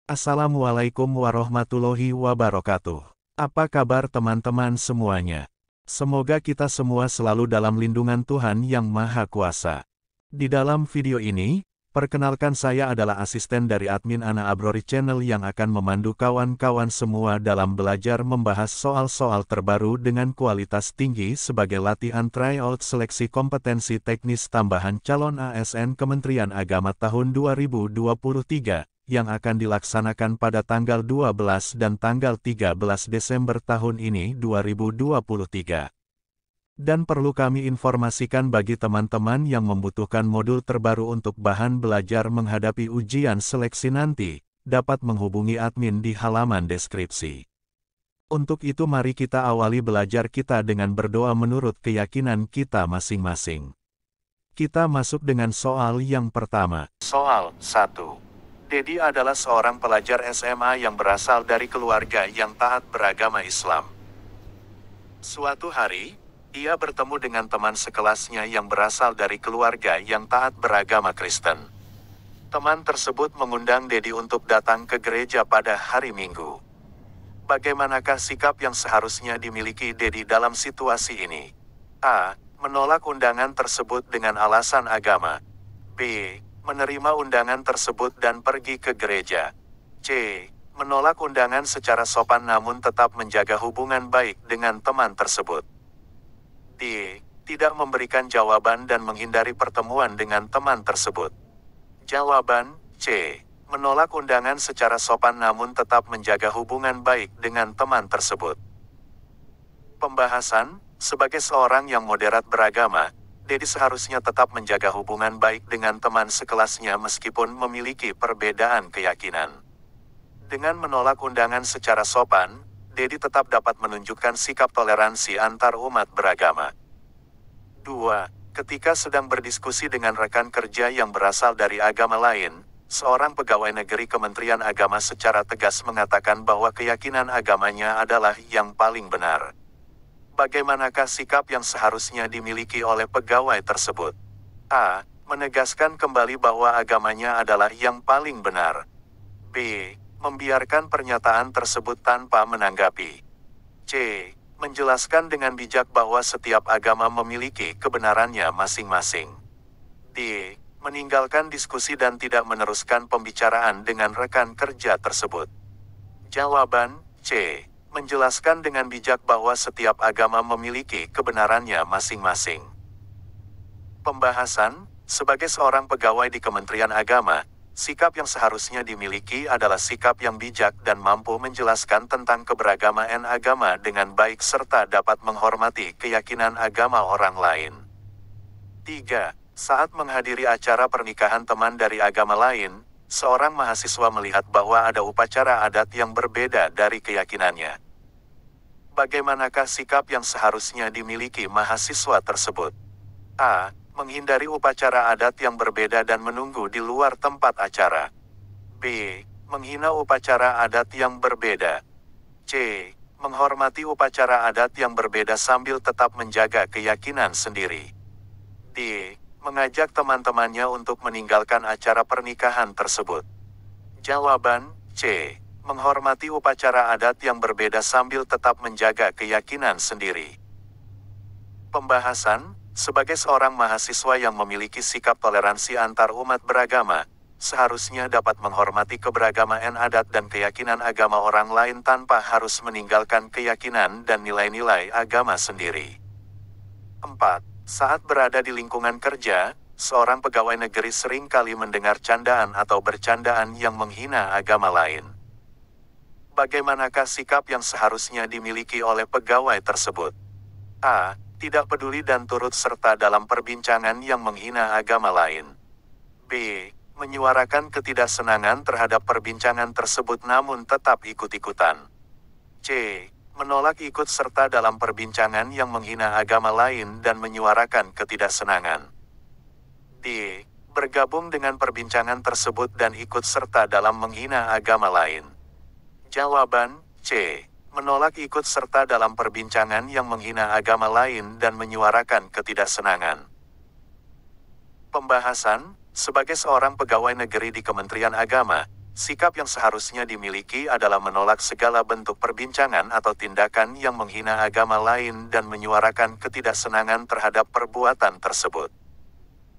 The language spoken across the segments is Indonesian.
Assalamualaikum warahmatullahi wabarakatuh. Apa kabar teman-teman semuanya? Semoga kita semua selalu dalam lindungan Tuhan Yang Maha Kuasa. Di dalam video ini, perkenalkan saya adalah asisten dari admin Ana Abrori Channel yang akan memandu kawan-kawan semua dalam belajar membahas soal-soal terbaru dengan kualitas tinggi sebagai latihan tryout seleksi kompetensi teknis tambahan calon ASN Kementerian Agama tahun 2023. Yang akan dilaksanakan pada tanggal 12 dan tanggal 13 Desember tahun ini 2023. Dan perlu kami informasikan bagi teman-teman yang membutuhkan modul terbaru untuk bahan belajar menghadapi ujian seleksi nanti, dapat menghubungi admin di halaman deskripsi. Untuk itu mari kita awali belajar kita dengan berdoa menurut keyakinan kita masing-masing. Kita masuk dengan soal yang pertama. Soal 1. Dedi adalah seorang pelajar SMA yang berasal dari keluarga yang taat beragama Islam. Suatu hari, ia bertemu dengan teman sekelasnya yang berasal dari keluarga yang taat beragama Kristen. Teman tersebut mengundang Dedi untuk datang ke gereja pada hari Minggu. Bagaimanakah sikap yang seharusnya dimiliki Dedi dalam situasi ini? A. Menolak undangan tersebut dengan alasan agama. B. Menerima undangan tersebut dan pergi ke gereja. C. Menolak undangan secara sopan namun tetap menjaga hubungan baik dengan teman tersebut. D. Tidak memberikan jawaban dan menghindari pertemuan dengan teman tersebut. Jawaban C. Menolak undangan secara sopan namun tetap menjaga hubungan baik dengan teman tersebut. Pembahasan, sebagai seorang yang moderat beragama, Dedi seharusnya tetap menjaga hubungan baik dengan teman sekelasnya meskipun memiliki perbedaan keyakinan. Dengan menolak undangan secara sopan, Dedi tetap dapat menunjukkan sikap toleransi antar umat beragama. 2. Ketika sedang berdiskusi dengan rekan kerja yang berasal dari agama lain, seorang pegawai negeri Kementerian Agama secara tegas mengatakan bahwa keyakinan agamanya adalah yang paling benar. Bagaimanakah sikap yang seharusnya dimiliki oleh pegawai tersebut? A. Menegaskan kembali bahwa agamanya adalah yang paling benar. B. Membiarkan pernyataan tersebut tanpa menanggapi. C. Menjelaskan dengan bijak bahwa setiap agama memiliki kebenarannya masing-masing. D. Meninggalkan diskusi dan tidak meneruskan pembicaraan dengan rekan kerja tersebut. Jawaban C. Menjelaskan dengan bijak bahwa setiap agama memiliki kebenarannya masing-masing. Pembahasan, sebagai seorang pegawai di Kementerian Agama, sikap yang seharusnya dimiliki adalah sikap yang bijak dan mampu menjelaskan tentang keberagaman agama dengan baik serta dapat menghormati keyakinan agama orang lain. 3. Saat menghadiri acara pernikahan teman dari agama lain, seorang mahasiswa melihat bahwa ada upacara adat yang berbeda dari keyakinannya. Bagaimanakah sikap yang seharusnya dimiliki mahasiswa tersebut? A. Menghindari upacara adat yang berbeda dan menunggu di luar tempat acara. B. Menghina upacara adat yang berbeda. C. Menghormati upacara adat yang berbeda sambil tetap menjaga keyakinan sendiri. D. Mengajak teman-temannya untuk meninggalkan acara pernikahan tersebut. Jawaban C. Menghormati upacara adat yang berbeda sambil tetap menjaga keyakinan sendiri. Pembahasan, sebagai seorang mahasiswa yang memiliki sikap toleransi antar umat beragama, seharusnya dapat menghormati keberagaman adat dan keyakinan agama orang lain tanpa harus meninggalkan keyakinan dan nilai-nilai agama sendiri. 4. Saat berada di lingkungan kerja, seorang pegawai negeri sering kali mendengar candaan atau bercandaan yang menghina agama lain. Bagaimanakah sikap yang seharusnya dimiliki oleh pegawai tersebut? A. Tidak peduli dan turut serta dalam perbincangan yang menghina agama lain. B. Menyuarakan ketidaksenangan terhadap perbincangan tersebut namun tetap ikut-ikutan. C. Menolak ikut serta dalam perbincangan yang menghina agama lain dan menyuarakan ketidaksenangan. D. Bergabung dengan perbincangan tersebut dan ikut serta dalam menghina agama lain. Jawaban C. Menolak ikut serta dalam perbincangan yang menghina agama lain dan menyuarakan ketidaksenangan. Pembahasan, sebagai seorang pegawai negeri di Kementerian Agama, sikap yang seharusnya dimiliki adalah menolak segala bentuk perbincangan atau tindakan yang menghina agama lain dan menyuarakan ketidaksenangan terhadap perbuatan tersebut.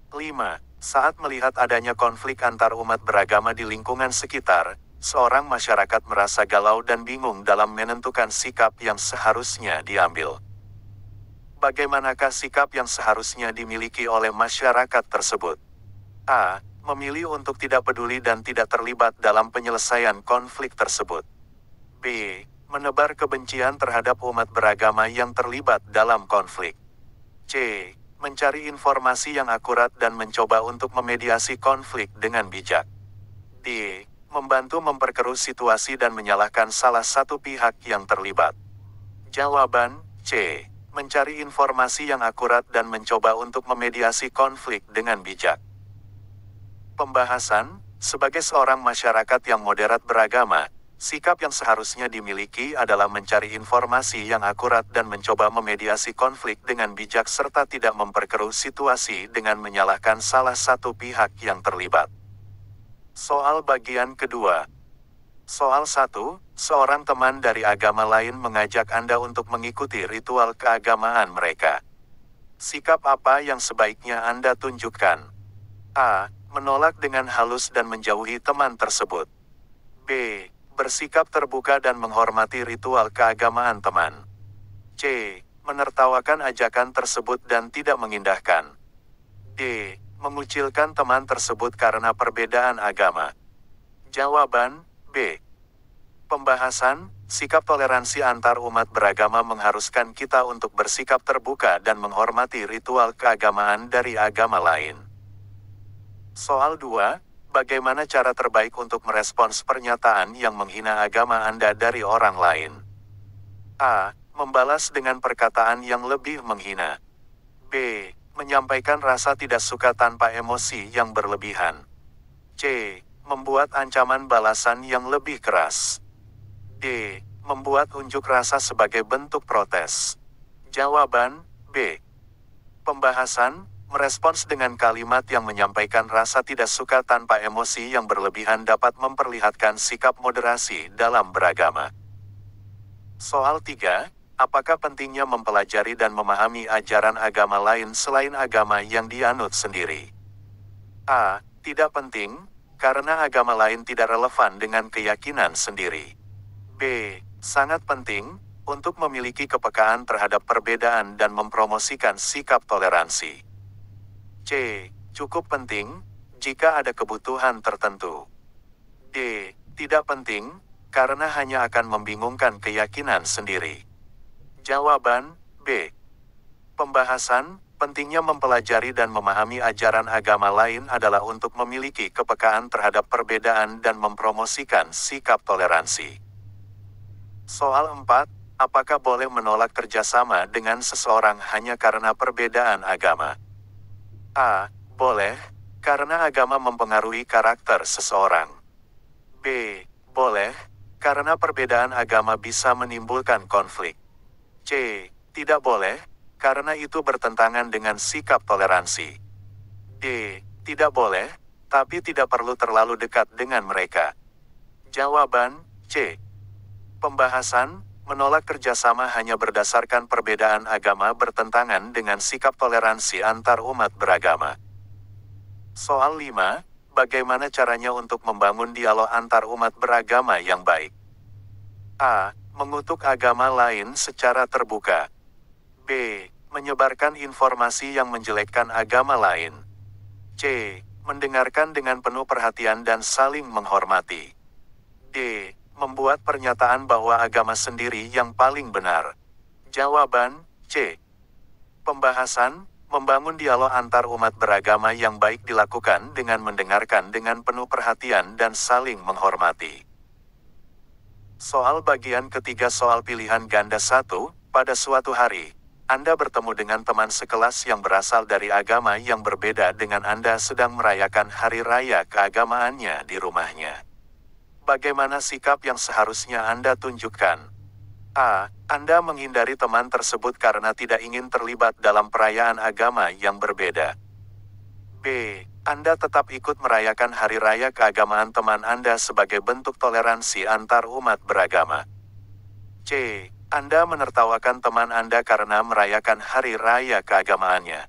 5. Saat melihat adanya konflik antar umat beragama di lingkungan sekitar, seorang masyarakat merasa galau dan bingung dalam menentukan sikap yang seharusnya diambil. Bagaimanakah sikap yang seharusnya dimiliki oleh masyarakat tersebut? A. Memilih untuk tidak peduli dan tidak terlibat dalam penyelesaian konflik tersebut. B. Menebar kebencian terhadap umat beragama yang terlibat dalam konflik. C. Mencari informasi yang akurat dan mencoba untuk memediasi konflik dengan bijak. D. Membantu memperkeruh situasi dan menyalahkan salah satu pihak yang terlibat. Jawaban C. Mencari informasi yang akurat dan mencoba untuk memediasi konflik dengan bijak. Pembahasan, sebagai seorang masyarakat yang moderat beragama, sikap yang seharusnya dimiliki adalah mencari informasi yang akurat dan mencoba memediasi konflik dengan bijak serta tidak memperkeruh situasi dengan menyalahkan salah satu pihak yang terlibat. Soal bagian kedua. Soal 1, seorang teman dari agama lain mengajak Anda untuk mengikuti ritual keagamaan mereka. Sikap apa yang sebaiknya Anda tunjukkan? A. Menolak dengan halus dan menjauhi teman tersebut. B. Bersikap terbuka dan menghormati ritual keagamaan teman. C. Menertawakan ajakan tersebut dan tidak mengindahkan. D. Mengucilkan teman tersebut karena perbedaan agama. Jawaban B. Pembahasan, sikap toleransi antar umat beragama mengharuskan kita untuk bersikap terbuka dan menghormati ritual keagamaan dari agama lain. Soal 2, bagaimana cara terbaik untuk merespons pernyataan yang menghina agama Anda dari orang lain? A. Membalas dengan perkataan yang lebih menghina. B. Menyampaikan rasa tidak suka tanpa emosi yang berlebihan. C. Membuat ancaman balasan yang lebih keras. D. Membuat unjuk rasa sebagai bentuk protes. Jawaban B. Pembahasan, merespons dengan kalimat yang menyampaikan rasa tidak suka tanpa emosi yang berlebihan dapat memperlihatkan sikap moderasi dalam beragama. Soal 3, apakah pentingnya mempelajari dan memahami ajaran agama lain selain agama yang dianut sendiri? A. Tidak penting, karena agama lain tidak relevan dengan keyakinan sendiri. B. Sangat penting, untuk memiliki kepekaan terhadap perbedaan dan mempromosikan sikap toleransi. C. Cukup penting, jika ada kebutuhan tertentu. D. Tidak penting, karena hanya akan membingungkan keyakinan sendiri. Jawaban B. Pembahasan, pentingnya mempelajari dan memahami ajaran agama lain adalah untuk memiliki kepekaan terhadap perbedaan dan mempromosikan sikap toleransi. Soal 4, apakah boleh menolak kerjasama dengan seseorang hanya karena perbedaan agama? A. Boleh, karena agama mempengaruhi karakter seseorang. B. Boleh, karena perbedaan agama bisa menimbulkan konflik. C. Tidak boleh, karena itu bertentangan dengan sikap toleransi. D. Tidak boleh, tapi tidak perlu terlalu dekat dengan mereka. Jawaban C. Pembahasan, menolak kerjasama hanya berdasarkan perbedaan agama bertentangan dengan sikap toleransi antar umat beragama. Soal 5, bagaimana caranya untuk membangun dialog antar umat beragama yang baik? A. Mengutuk agama lain secara terbuka. B. Menyebarkan informasi yang menjelekkan agama lain. C. Mendengarkan dengan penuh perhatian dan saling menghormati. D. Membuat pernyataan bahwa agama sendiri yang paling benar. Jawaban C. Pembahasan, membangun dialog antar umat beragama yang baik dilakukan dengan mendengarkan dengan penuh perhatian dan saling menghormati. Soal bagian ketiga soal pilihan ganda 1, pada suatu hari, Anda bertemu dengan teman sekelas yang berasal dari agama yang berbeda dengan Anda sedang merayakan hari raya keagamaannya di rumahnya. Bagaimana sikap yang seharusnya Anda tunjukkan? A. Anda menghindari teman tersebut karena tidak ingin terlibat dalam perayaan agama yang berbeda. B. Anda tetap ikut merayakan hari raya keagamaan teman Anda sebagai bentuk toleransi antar umat beragama. C. Anda menertawakan teman Anda karena merayakan hari raya keagamaannya.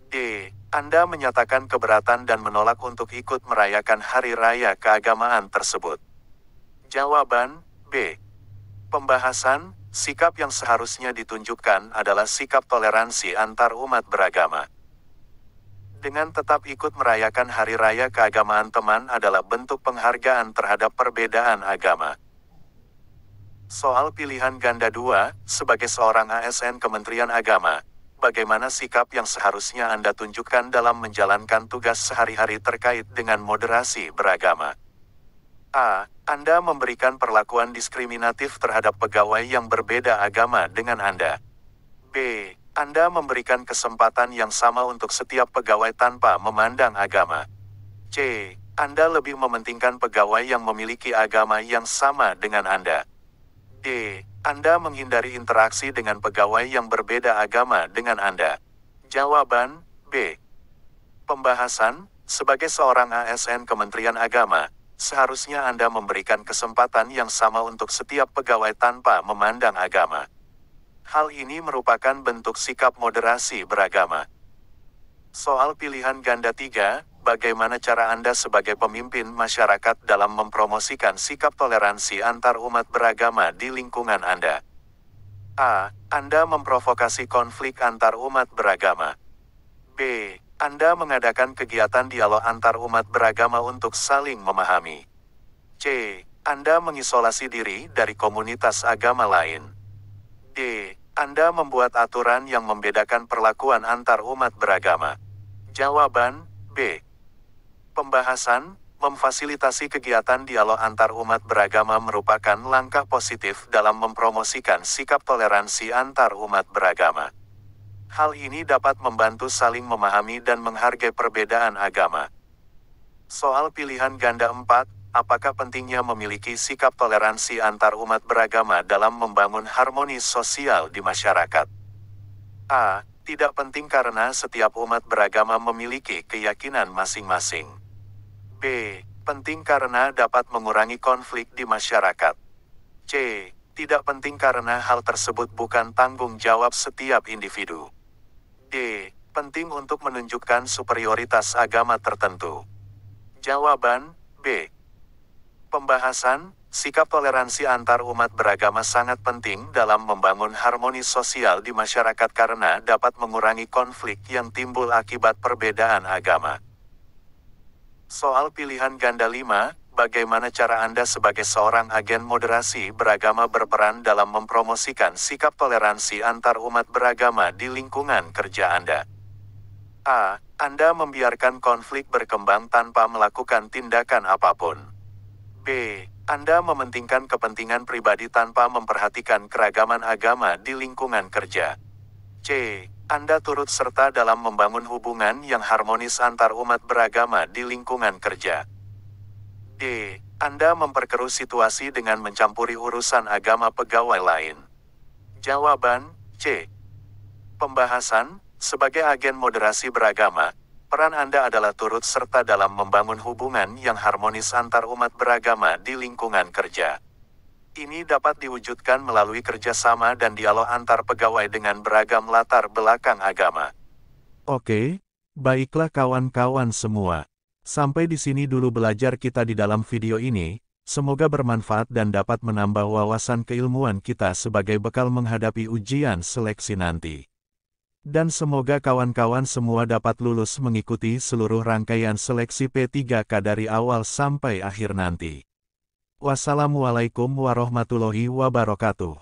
D. Anda menyatakan keberatan dan menolak untuk ikut merayakan hari raya keagamaan tersebut. Jawaban B. Pembahasan, sikap yang seharusnya ditunjukkan adalah sikap toleransi antar umat beragama. Dengan tetap ikut merayakan hari raya keagamaan teman adalah bentuk penghargaan terhadap perbedaan agama. Soal pilihan ganda 2, sebagai seorang ASN Kementerian Agama, bagaimana sikap yang seharusnya Anda tunjukkan dalam menjalankan tugas sehari-hari terkait dengan moderasi beragama? A. Anda memberikan perlakuan diskriminatif terhadap pegawai yang berbeda agama dengan Anda. B. Anda memberikan kesempatan yang sama untuk setiap pegawai tanpa memandang agama. C. Anda lebih mementingkan pegawai yang memiliki agama yang sama dengan Anda. D. Anda menghindari interaksi dengan pegawai yang berbeda agama dengan Anda. Jawaban B. Pembahasan, sebagai seorang ASN Kementerian Agama, seharusnya Anda memberikan kesempatan yang sama untuk setiap pegawai tanpa memandang agama. Hal ini merupakan bentuk sikap moderasi beragama. Soal pilihan ganda 3, bagaimana cara Anda sebagai pemimpin masyarakat dalam mempromosikan sikap toleransi antar umat beragama di lingkungan Anda? A. Anda memprovokasi konflik antar umat beragama. B. Anda mengadakan kegiatan dialog antar umat beragama untuk saling memahami. C. Anda mengisolasi diri dari komunitas agama lain. D. Anda membuat aturan yang membedakan perlakuan antar umat beragama. Jawaban B. Pembahasan, memfasilitasi kegiatan dialog antar umat beragama merupakan langkah positif dalam mempromosikan sikap toleransi antar umat beragama. Hal ini dapat membantu saling memahami dan menghargai perbedaan agama. Soal pilihan ganda 4, apakah pentingnya memiliki sikap toleransi antar umat beragama dalam membangun harmoni sosial di masyarakat? A. Tidak penting karena setiap umat beragama memiliki keyakinan masing-masing. B. Penting karena dapat mengurangi konflik di masyarakat. C. Tidak penting karena hal tersebut bukan tanggung jawab setiap individu. D. Penting untuk menunjukkan superioritas agama tertentu. Jawaban B. Pembahasan, sikap toleransi antar umat beragama sangat penting dalam membangun harmoni sosial di masyarakat karena dapat mengurangi konflik yang timbul akibat perbedaan agama. Soal pilihan ganda 5, bagaimana cara Anda sebagai seorang agen moderasi beragama berperan dalam mempromosikan sikap toleransi antar umat beragama di lingkungan kerja Anda? A. Anda membiarkan konflik berkembang tanpa melakukan tindakan apapun. B. Anda mementingkan kepentingan pribadi tanpa memperhatikan keragaman agama di lingkungan kerja. C. Anda turut serta dalam membangun hubungan yang harmonis antar umat beragama di lingkungan kerja. D. Anda memperkeruh situasi dengan mencampuri urusan agama pegawai lain. Jawaban C. Pembahasan, sebagai agen moderasi beragama, peran Anda adalah turut serta dalam membangun hubungan yang harmonis antar umat beragama di lingkungan kerja. Ini dapat diwujudkan melalui kerjasama dan dialog antar pegawai dengan beragam latar belakang agama. Oke, baiklah kawan-kawan semua. Sampai di sini dulu belajar kita di dalam video ini. Semoga bermanfaat dan dapat menambah wawasan keilmuan kita sebagai bekal menghadapi ujian seleksi nanti. Dan semoga kawan-kawan semua dapat lulus mengikuti seluruh rangkaian seleksi P3K dari awal sampai akhir nanti. Wassalamualaikum warahmatullahi wabarakatuh.